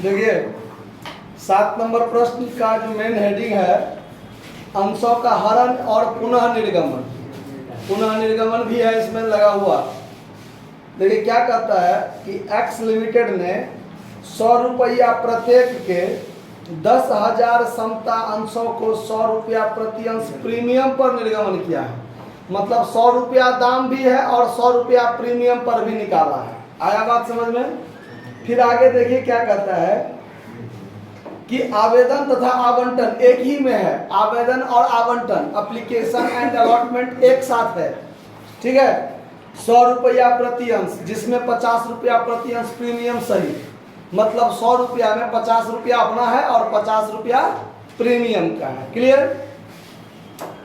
देखिए 7 नंबर प्रश्न का जो मेन हेडिंग है अंशों का हरण और पुनः निर्गमन। पुनः निर्गमन भी है इसमें लगा हुआ। देखिए क्या कहता है कि एक्स लिमिटेड ने 100 रुपया प्रत्येक के 10,000 समता अंशों को 100 रुपया प्रति अंश प्रीमियम पर निर्गमन किया है। मतलब 100 रुपया दाम भी है और 100 रुपया प्रीमियम पर भी निकाला है। आया बात समझ में? फिर आगे देखिए क्या कहता है कि आवेदन तथा आवंटन एक ही में है। आवेदन और आवंटन एप्लीकेशन एंड अलॉटमेंट एक साथ है, ठीक है। 100 रुपया प्रति अंश जिसमें 50 रुपया प्रति अंश प्रीमियम सही, मतलब 100 रुपया में 50 रुपया अपना है और 50 रुपया प्रीमियम का है। क्लियर?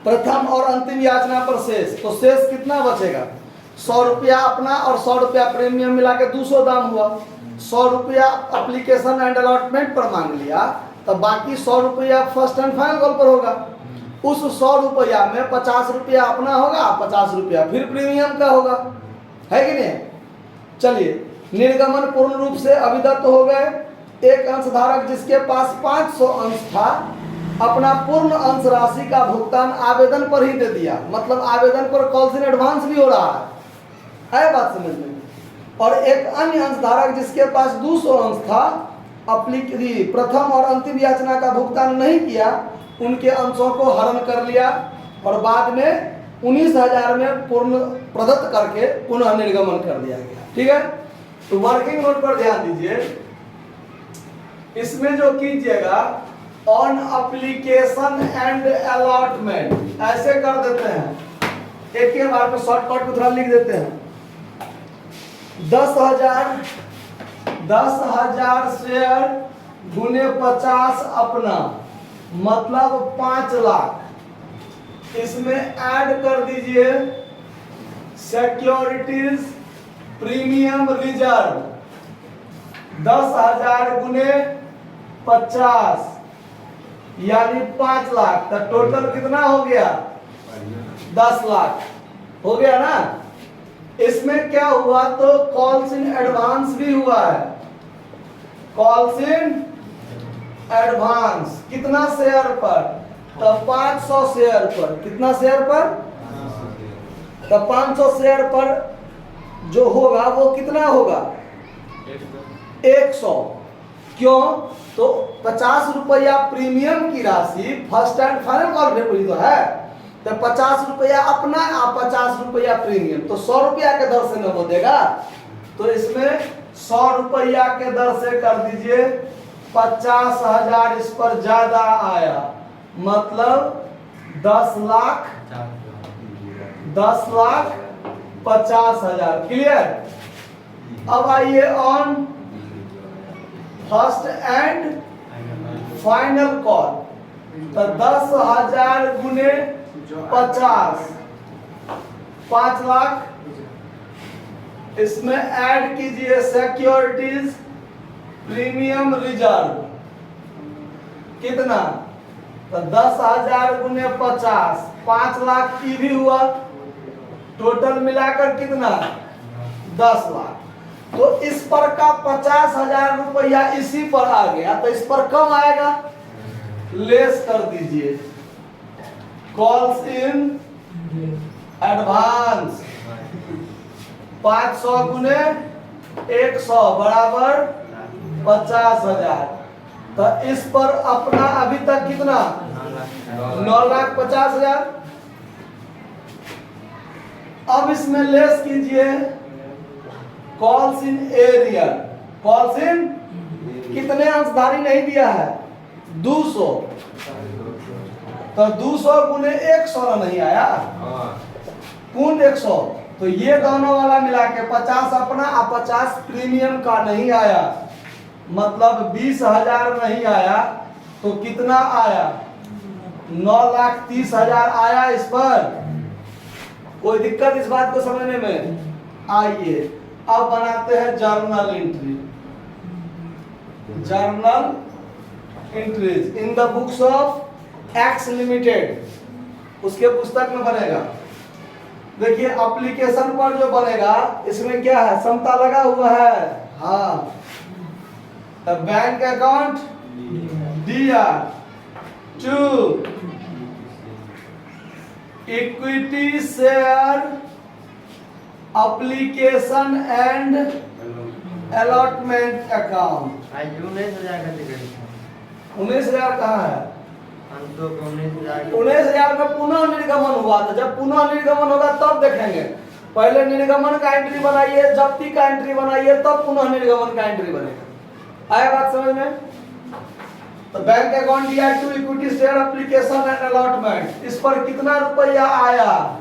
प्रथम और अंतिम याचना पर शेष, तो शेष कितना बचेगा? 100 रुपया अपना और 100 रुपया प्रीमियम मिला के 200 दाम हुआ। 100 रुपया एप्लीकेशन एंड अलॉटमेंट पर मांग लिया तो बाकी 100 रुपया फर्स्ट एंड फाइनल कॉल पर होगा। उस 100 रुपया में 50 रुपया अपना होगा, 50 रुपया फिर प्रीमियम का होगा, है कि नहीं? चलिए, निर्गमन पूर्ण रूप से अभिदत्त हो गए। एक अंशधारक जिसके पास 500 अंश था अपना पूर्ण अंश राशि का भुगतान आवेदन पर ही दे दिया, मतलब आवेदन पर कॉल्स इन एडवांस भी हो रहा है बात समझ में? और एक अन्य अंशधारक जिसके पास 200 अंश था प्रथम और अंतिम याचना का भुगतान नहीं किया, उनके अंशों को हरण कर लिया और बाद में 19,000 में पूर्ण प्रदत्त करके पुनः निर्गमन कर दिया गया। ठीक है, तो वर्किंग नोट पर ध्यान दीजिए। इसमें जो कीजिएगा ऑन एप्लीकेशन एंड अलॉटमेंट ऐसे कर देते हैं, एक ही बार में शॉर्टकट में थोड़ा लिख देते हैं। 10,000 शेयर गुने 50 अपना, मतलब 5 लाख। इसमें ऐड कर दीजिए सिक्योरिटीज प्रीमियम रिजर्व 10,000 गुने 50 यानी 5 लाख। तो टोटल कितना हो गया? 10 लाख हो गया ना। इसमें क्या हुआ तो कॉल्स इन एडवांस भी हुआ है। कॉल्स इन एडवांस कितना शेयर पर? तो 500 शेयर पर। कितना शेयर पर? तो 500 शेयर पर जो होगा वो कितना होगा? 100। क्यों? तो 50 रुपया प्रीमियम की राशि फर्स्ट एंड फाइनल कॉल पे तो है, तो 50 रुपया अपना और 50 रुपया प्रीमियम, तो 100 रुपया के दर से न वो देगा। तो इसमें 100 रुपया के दर से कर दीजिए। 50,000 इस पर ज्यादा आया, मतलब 10 लाख 50,000। क्लियर? अब आइए on first and final call. तो 10,000 गुने 50 5 लाख। इसमें ऐड कीजिए सिक्योरिटीज प्रीमियम रिजर्व कितना? तो 10,000 गुने 50 5 लाख की भी हुआ, टोटल मिलाकर कितना? 10 लाख। तो इस पर का 50,000 रुपया इसी पर आ गया, तो इस पर कम आएगा, लेस कर दीजिए। कॉल्स इन एडवांस 500 गुने 100 बराबर 50,000। तो इस पर अपना अभी तक कितना? 9,50,000। अब इसमें लेस कीजिए calls in arrear. Calls in कितने अंशधारी नहीं दिया है? 200। तो 200 गुने 100 नहीं आया, कौन 100? तो ये दोनों वाला मिला के 50 अपना और 50 प्रीमियम का नहीं आया, मतलब 20,000 नहीं आया। तो कितना आया? 9,30,000 आया इस पर। कोई दिक्कत इस बात को समझने में? आइए अब बनाते हैं journal entry. Journal entries in the books of x limited, उसके पुस्तक में बनेगा। देखिए एप्लीकेशन पर जो बनेगा इसमें क्या है? समता लगा हुआ है, हाँ bank account DR। 2 equity share application and allotment account. 19,000 कहाँ है? 19,000 में पुनः निर्गमन हुआ था। जब पुनः निर्गमन होगा तब देखेंगे। पहले निर्गमन का एंट्री बनाइए, जब्ती का एंट्री बनाइए, तब पुनः निर्गमन का एंट्री बनेगा। आया बात समझ में? तो बैंक अकाउंट दिया, 2 equity share application and allotment. इस पर कितना रुपया आया?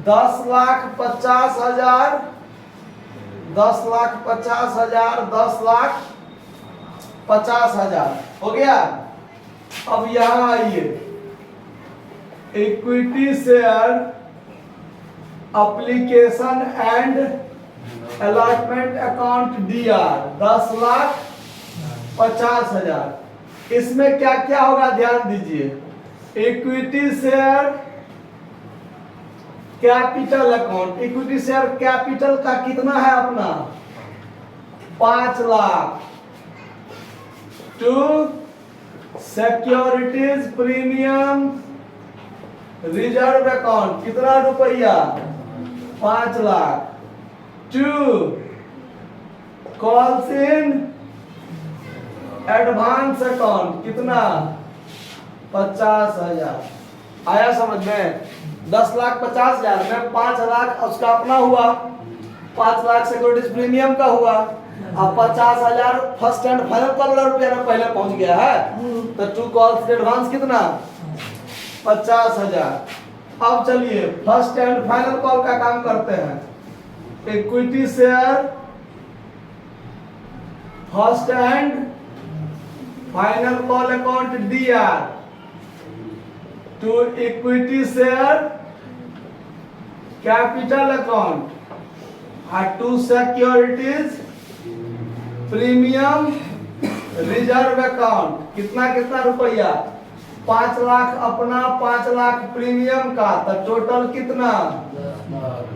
10,50,000, 10,50,000, 10,50,000 हो गया। अब यहां आइए, equity share application and allotment account DR 10,50,000। इसमें क्या क्या होगा ध्यान दीजिए। Equity share capital account, equity share capital का कितना है अपना? 5 lakh. 2 securities premium reserve account, कितना रुपया? 5 lakh. 2 calls in advance account, कितना? 50,000। आया समझ में? 10,50,000 में 5 लाख उसका अपना हुआ, 5 लाख सिक्योरिटीज प्रीमियम का हुआ। अब 50,000 फर्स्ट एंड फाइनल कॉल रुपया में पहले पहुंच गया है, तो 2 कॉल्स एडवांस कितना? 50,000। अब चलिए फर्स्ट एंड फाइनल कॉल का काम करते हैं। Equity share first and final call account DR 2 equity share capital account और 2 सिक्योरिटीज प्रीमियम रिजर्व अकाउंट। कितना कितना रुपया? 5 लाख अपना, 5 लाख प्रीमियम का, तो टोटल कितना?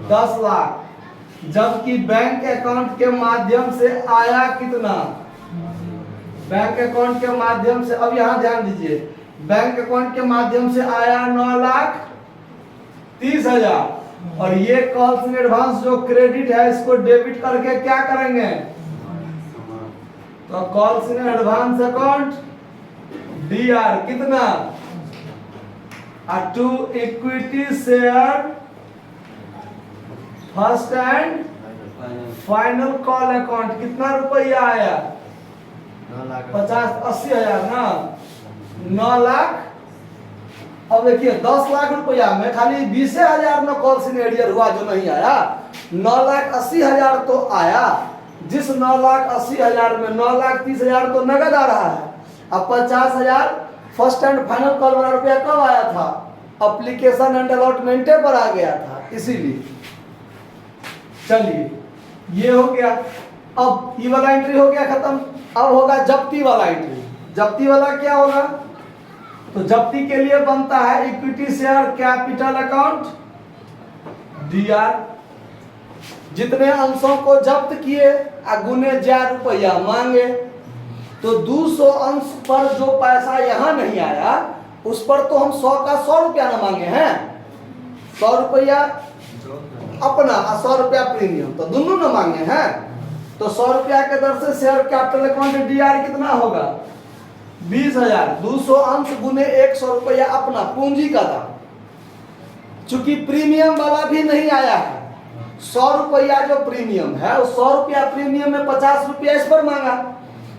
10 लाख। जबकि बैंक अकाउंट के माध्यम से आया कितना? बैंक अकाउंट के माध्यम से, अब यहां ध्यान दीजिए, बैंक अकाउंट के माध्यम से आया 9,30,000। और ये कॉल्स इन एडवांस जो क्रेडिट है इसको डेबिट करके क्या करेंगे? तो calls in advance account DR कितना? 2 equity share first and final call account, कितना रुपया आया? 50-80,000 ना, 9 लाख। अब देखिए 10 लाख रुपया में खाली 20,000 में कॉल इन एरियर हुआ जो नहीं आया। 9,80,000 तो आया। जिस 9,80,000 में 9,30,000 तो नगद आ रहा है। अब 50,000 फर्स्ट एंड फाइनल कॉल वाला रुपया कब आया था? एप्लीकेशन एंड अलॉटमेंटे पर आ गया था, इसीलिए। चलिए ये हो गया। अब ये वाला एंट्री हो गया खत्म। अब होगा जब्ती वाला एंट्री। जब्ती वाला क्या होगा? तो जब्ती के लिए बनता है equity share capital account DR। जितने अंशों को जब्त किए गुने ज्यादा रुपया मांगे, तो 200 अंश पर जो पैसा यहां नहीं आया उस पर तो हम 100 का 100 रुपया ना मांगे हैं। 100 रुपया अपना और 100 रुपया प्रीमियम, तो दोनों ना मांगे हैं। तो 100 रुपया के दर से शेयर कैपिटल अकाउंट DR कितना होगा? 20,000। 200 अंश गुने 100 रुपया अपना पूंजी का दाम। चूंकि प्रीमियम वाला भी नहीं आया है, 100 रुपया जो प्रीमियम है उस 100 रुपया प्रीमियम में 50 रुपया इस पर मांगा,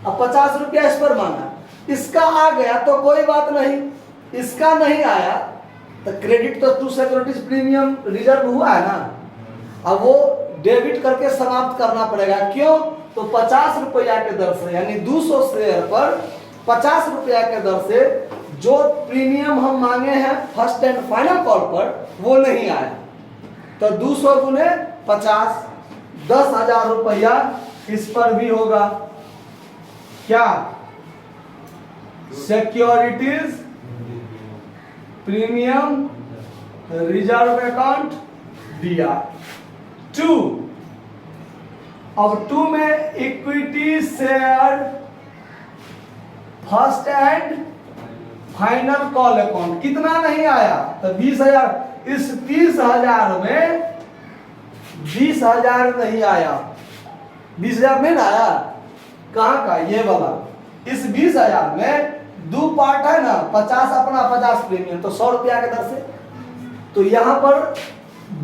अब 50 रुपया इस पर मांगा। इसका आ गया तो कोई बात नहीं, इसका नहीं आया तो क्रेडिट तो 2 सिक्योरिटीज प्रीमियम रिजर्व हुआ है ना, अब वो डेबिट करके समाप्त करना पड़ेगा। क्यों? तो 50 रुपया के दर से, यानी 200 शेयर पर 50 रुपया के दर से जो प्रीमियम हम मांगे हैं फर्स्ट एंड फाइनल कॉल पर वो नहीं आया। तो 200 गुने 50, 10,000 रुपया इस पर भी होगा। क्या? Securities premium reserve account DR 2 अब 2 में equity share first and final call account कितना नहीं आया, तो 20,000। इस 30,000 में 20,000 नहीं आया, 20,000 नहीं ना आया, कहाँ का, ये वाला। इस 20,000 में 2 पार्ट है ना, 50 अपना 50 प्रीमियम, तो 100 रुपया के दर से। तो यहाँ पर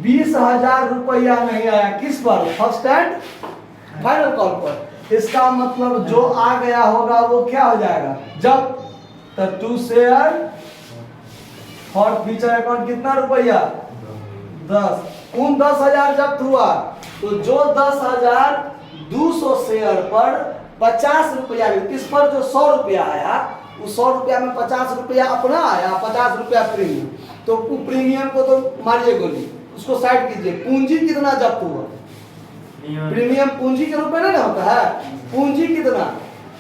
20,000 रुपया नहीं आया, किस पर, फर्स्ट एंड फाइनल कॉल पर। इसका मतलब जो आ गया होगा वो क्या हो जाएगा, जब तो 2 शेयर फॉर फ्यूचर अकाउंट कितना रुपया, 10। उन 10,000 जब्त हुआ, तो जो 10,200 शेयर पर 50 रुपया, इस पर जो 100 रुपया आया, उस 100 रुपया में 50 रुपया अपना आया, 50 रुपया प्रीमियम। तो प्रीमियम को तो मारिए गोली, उसको साइड कीजिए। पूंजी कितना जब्त हुआ, प्रीमियम पूंजी के रूप में नहीं होता है, पूंजी कितना,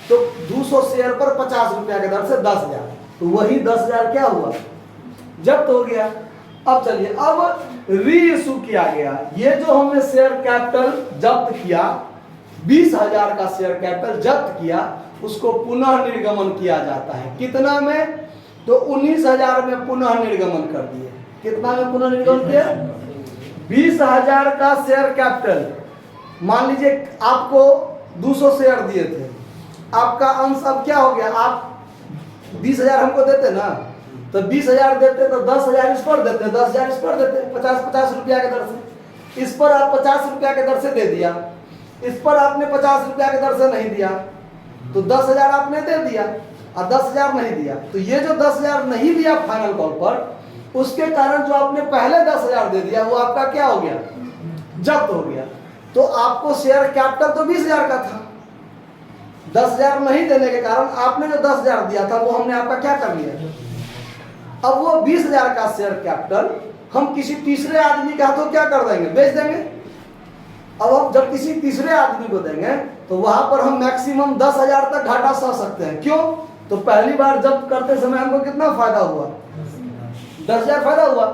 तो 200 शेयर पर 50 रुपया के दर से 10,000, तो वही 10,000 क्या हुआ, जब्त हो गया। अब चलिए, अब री इशू किया गया, ये जो हमने शेयर कैपिटल जब्त किया, 20,000 का शेयर कैपिटल जब्त किया, उसको पुनः निर्गमन किया जाता है। कितना में, तो 19,000 में पुनः निर्गमन कर दिए। कितना में पुनः निर्गमन किया, 20,000 का शेयर कैपिटल। मान लीजिए आपको 200 शेयर दिए थे, आपका अंश अब क्या हो गया, आप 20,000 हमको देते ना, तो 20,000 देते तो 10,000 इस पर देते, 10,000 इस पर देते, 50-50 रुपया के दर से। इस पर आप 50 रुपया के दर से दे दिया, इस पर आपने 50 रुपया के दर से नहीं दिया, तो 10,000 आपने दे दिया और 10,000 नहीं दिया। तो ये जो 10,000 नहीं दिया फाइनल कॉल पर, उसके कारण जो आपने पहले 10,000 दे दिया वो आपका क्या हो गया, जब्त हो गया। तो आपको शेयर कैपिटल तो 20,000 का था, 10,000 नहीं देने के कारण आपने जो 10,000 दिया था वो हमने आपका क्या कर लिया। अब वो 20,000 का शेयर कैपिटल हम किसी तीसरे आदमी के हाथों क्या कर देंगे, बेच देंगे। अब हम जब किसी तीसरे आदमी को देंगे तो वहां पर हम मैक्सिमम 10,000 तक घाटा सह सकते हैं। क्यों, तो पहली बार जब करते समय हमको कितना फायदा हुआ, 10,000 फायदा हुआ,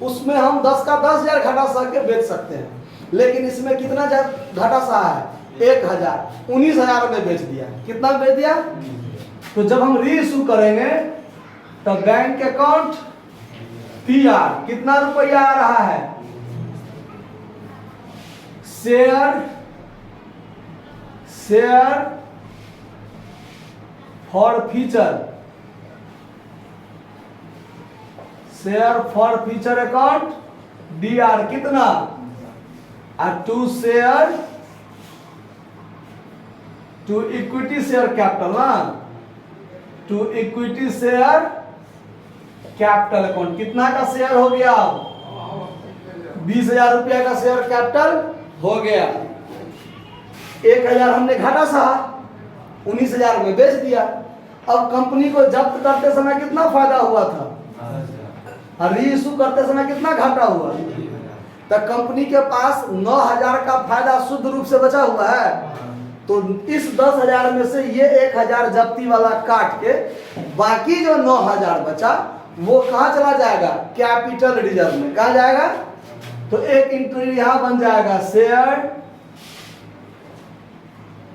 उसमें हम 10 का 10,000 घाटा सह के बेच सकते हैं। लेकिन इसमें कितना घाटा सहा है, 1,000, 19,000 में बेच दिया। कितना बेच दिया, तो जब हम री इशू करेंगे तो बैंक अकाउंट PR कितना रुपया आ रहा है, share for future, share for future account DR कितना, और 2 share to equity share capital ना, to equity share capital account कितना का शेयर हो गया, 20,000 रुपया का शेयर कैपिटल हो गया। 1,000 हमने घाटा सहा, 19,000 में बेच दिया। अब कंपनी को जब्त करते समय कितना फायदा हुआ था, और री इशू करते समय कितना घाटा हुआ, तो कंपनी के पास 9,000 का फायदा शुद्ध रूप से बचा हुआ है। तो इस 10,000 में से ये 1,000 जब्ती वाला काट के बाकी जो 9,000 बचा वो कहाँ चला जाएगा, कैपिटल रिजर्व में। कहाँ जाएगा, तो एक एंट्री यहां बन जाएगा, share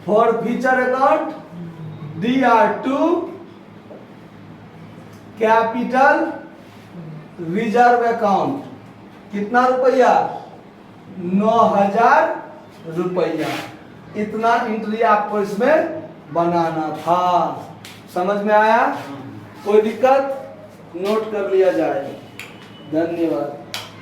for future account DR capital reserve account. कितना रुपया, 9,000 रुपया। इतना एंट्री आपको इसमें बनाना था। समझ में आया, कोई दिक्कत, नोट कर लिया जाए। धन्यवाद।